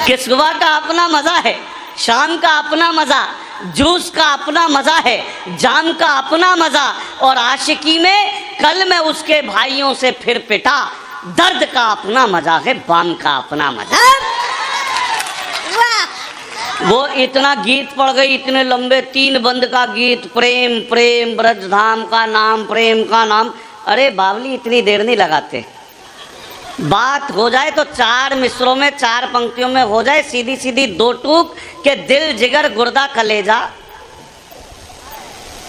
कि सुबह का अपना मजा है, शाम का अपना मजा, जूस का अपना मजा है, जाम का अपना मजा, और आशिकी में कल मैं उसके भाइयों से फिर पिटा, दर्द का अपना मजा है, बाम का अपना मजा। वो इतना गीत पढ़ गई, इतने लंबे 3 बंद का गीत, प्रेम प्रेम ब्रजधाम का नाम, प्रेम का नाम। अरे बावली इतनी देर नहीं लगाते, बात हो जाए तो 4 मिसरों में 4 पंक्तियों में हो जाए, सीधी सीधी 2 टूक के दिल जिगर गुर्दा कलेजा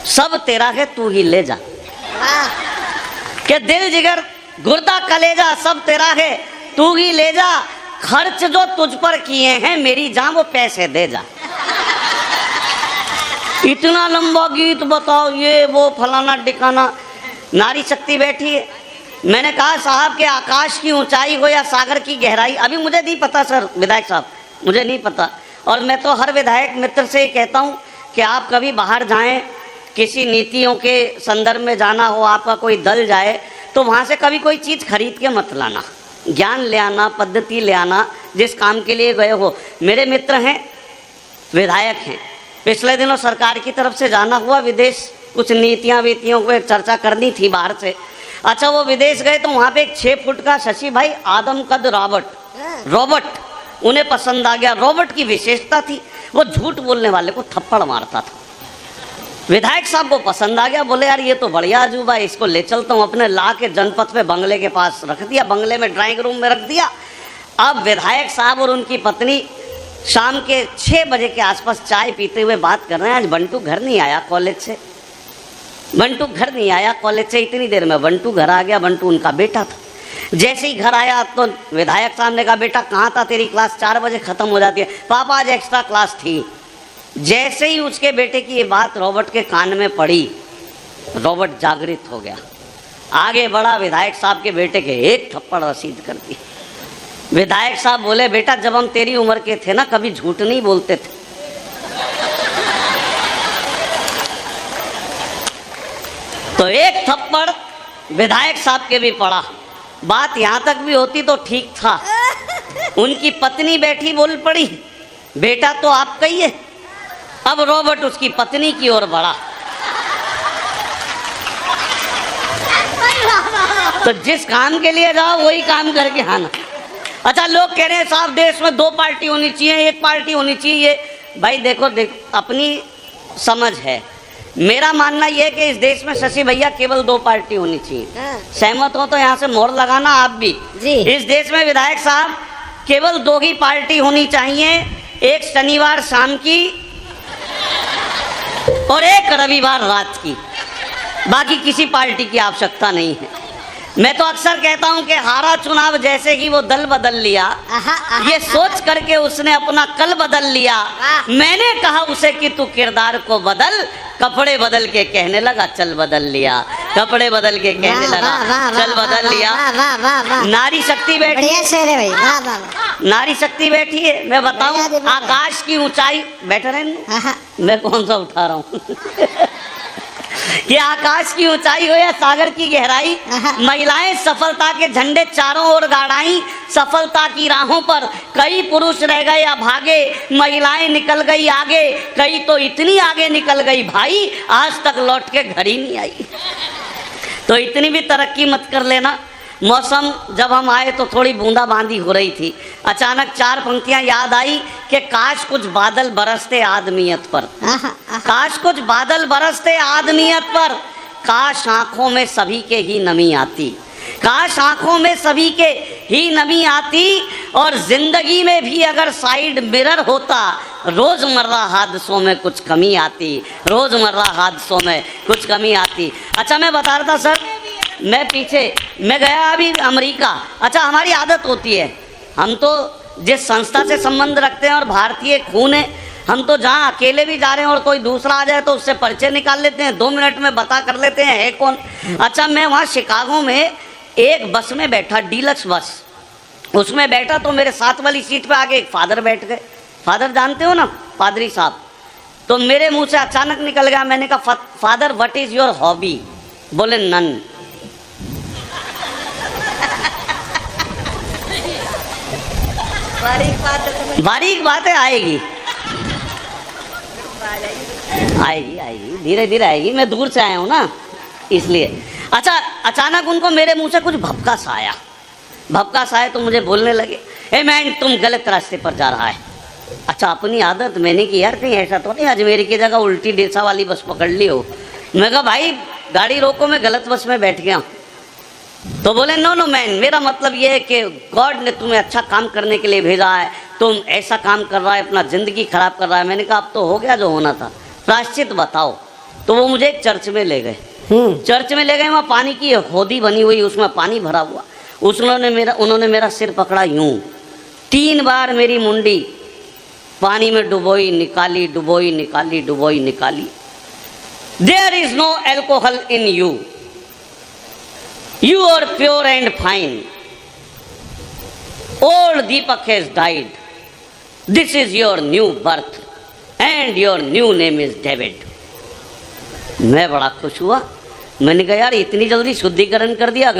सब तेरा है तू ही ले जा। के दिल जिगर गुर्दा कलेजा सब तेरा है तू ही ले जा, खर्च जो तुझ पर किए हैं मेरी जान वो पैसे दे जा। इतना लंबा गीत बताओ, ये वो फलाना टिकाना। नारी शक्ति बैठी है। मैंने कहा साहब के आकाश की ऊंचाई हो या सागर की गहराई, अभी मुझे नहीं पता सर विधायक साहब, मुझे नहीं पता। और मैं तो हर विधायक मित्र से कहता हूं कि आप कभी बाहर जाएं, किसी नीतियों के संदर्भ में जाना हो, आपका कोई दल जाए तो वहां से कभी कोई चीज खरीद के मत लाना, ज्ञान ले आना, पद्धति ले आना, जिस काम के लिए गए हो। मेरे मित्र हैं, विधायक हैं, पिछले दिनों सरकार की तरफ से जाना हुआ विदेश, कुछ नीतियां वीतियों को एक चर्चा करनी थी बाहर से। अच्छा वो विदेश गए तो वहां पे एक 6 फुट का शशि भाई आदम कद रॉबर्ट उन्हें पसंद आ गया। रॉबर्ट की विशेषता थी वो झूठ बोलने वाले को थप्पड़ मारता था। विधायक साहब को पसंद आ गया, बोले यार ये तो बढ़िया अजूबा है, इसको ले चलता हूँ। अपने ला के जनपद पे बंगले के पास रख दिया, बंगले में ड्राइंग रूम में रख दिया। अब विधायक साहब और उनकी पत्नी शाम के 6 बजे के आसपास चाय पीते हुए बात कर रहे हैं। आज बंटू घर नहीं आया कॉलेज से, बंटू घर नहीं आया कॉलेज से। इतनी देर में बंटू घर आ गया। बंटू उनका बेटा था। जैसे ही घर आया तो विधायक साहब ने कहा बेटा कहाँ था, तेरी क्लास 4 बजे खत्म हो जाती है। पापा आज एक्स्ट्रा क्लास थी। जैसे ही उसके बेटे की ये बात रॉबर्ट के कान में पड़ी, रॉबर्ट जागृत हो गया, आगे बढ़ा, विधायक साहब के बेटे के एक थप्पड़ रसीद कर दी। विधायक साहब बोले बेटा जब हम तेरी उम्र के थे ना कभी झूठ नहीं बोलते थे। तो एक थप्पड़ विधायक साहब के भी पड़ा। बात यहां तक भी होती तो ठीक था। उनकी पत्नी बैठी बोल पड़ी बेटा तो आपका ही है। अब रॉबर्ट उसकी पत्नी की ओर बढ़ा। तो जिस काम के लिए जाओ वही काम करके आना। अच्छा लोग कह रहे हैं साहब देश में 2 पार्टी होनी चाहिए, 1 पार्टी होनी चाहिए। भाई देखो अपनी समझ है। मेरा मानना यह है कि इस देश में शशि भैया केवल 2 पार्टी होनी चाहिए। सहमत हो तो यहाँ से मोहर लगाना आप भी जी। इस देश में विधायक साहब केवल 2 ही पार्टी होनी चाहिए, एक शनिवार शाम की और एक रविवार रात की। बाकी किसी पार्टी की आवश्यकता नहीं है। मैं तो अक्सर कहता हूं कि हारा चुनाव जैसे ही वो दल बदल लिया, ये सोच करके उसने अपना कल बदल लिया। मैंने कहा उसे कि तू किरदार को बदल, कपड़े बदल के कहने लगा चल बदल लिया। कपड़े बदल के कहने लगा चल बदल लिया। नारी शक्ति बैठी है, नारी शक्ति बैठी है। मैं बताऊं आकाश की ऊंचाई, बैठे रहे मैं कौन सा उठा रहा हूँ। ये आकाश की ऊंचाई हो या सागर की गहराई, महिलाएं सफलता के झंडे चारों ओर गाड़ाई। सफलता की राहों पर कई पुरुष रह गए अभागे, महिलाएं निकल गई आगे, कई तो इतनी आगे निकल गई भाई आज तक लौट के घर ही नहीं आई। तो इतनी भी तरक्की मत कर लेना। मौसम जब हम आए तो थोड़ी बूंदाबांदी हो रही थी। अचानक 4 पंक्तियां याद आई कि काश कुछ बादल बरसते आदमियत पर, काश कुछ बादल बरसते आदमियत पर, काश आंखों में सभी के ही नमी आती, काश आंखों में सभी के ही नमी आती, और जिंदगी में भी अगर साइड मिरर होता रोजमर्रा हादसों में कुछ कमी आती, रोजमर्रा हादसों में कुछ कमी आती। अच्छा मैं बता रहा था सर, मैं गया अभी अमेरिका। अच्छा हमारी आदत होती है, हम तो जिस संस्था से संबंध रखते हैं और भारतीय खून है, हम तो जहाँ अकेले भी जा रहे हैं और कोई दूसरा आ जाए तो उससे परिचय निकाल लेते हैं, 2 मिनट में बता कर लेते हैं है कौन। अच्छा मैं वहाँ शिकागो में एक बस में बैठा, डीलक्स बस, उसमें बैठा तो मेरे साथ वाली सीट पे आके एक फादर बैठ गए। फादर जानते हो ना, पादरी साहब। तो मेरे मुंह से अचानक निकल गया, मैंने कहा father what is your hobby? बोले नन। बारीक बातें आएगी आएगी आएगी, धीरे धीरे आएगी। मैं दूर से आया हूँ ना इसलिए। अच्छा, अचानक उनको मेरे मुंह से कुछ भपका सा आया। भपका सा आया तो मुझे बोलने लगे, ए मैन तुम गलत रास्ते पर जा रहा है। अच्छा, अपनी आदत मैंने की यार, कहीं ऐसा तो नहीं अजमेरी की जगह उल्टी डेसा वाली बस पकड़ ली हो। मैं कहा भाई गाड़ी रोको, मैं गलत बस में बैठ गया। तो बोले नो नो मैन, मेरा मतलब ये है कि गॉड ने तुम्हें अच्छा काम करने के लिए भेजा है, तुम ऐसा काम कर रहा है, अपना ज़िंदगी खराब कर रहा है। मैंने कहा अब तो हो गया जो होना था, प्रायश्चित बताओ। तो वो मुझे एक चर्च में ले गए। चर्च में ले गए, वहाँ पानी की होदी बनी हुई, उसमें पानी भरा हुआ। उन्होंने मेरा सिर पकड़ा यूं, 3 बार मेरी मुंडी पानी में डुबोई निकाली, डुबोई निकाली, डुबोई निकाली। There is no alcohol in you, you are pure and fine. Old Deepak has died, this is your new birth and your new name is David. मैं बड़ा खुश हुआ। मैंने कहा यार इतनी जल्दी शुद्धिकरण कर दिया,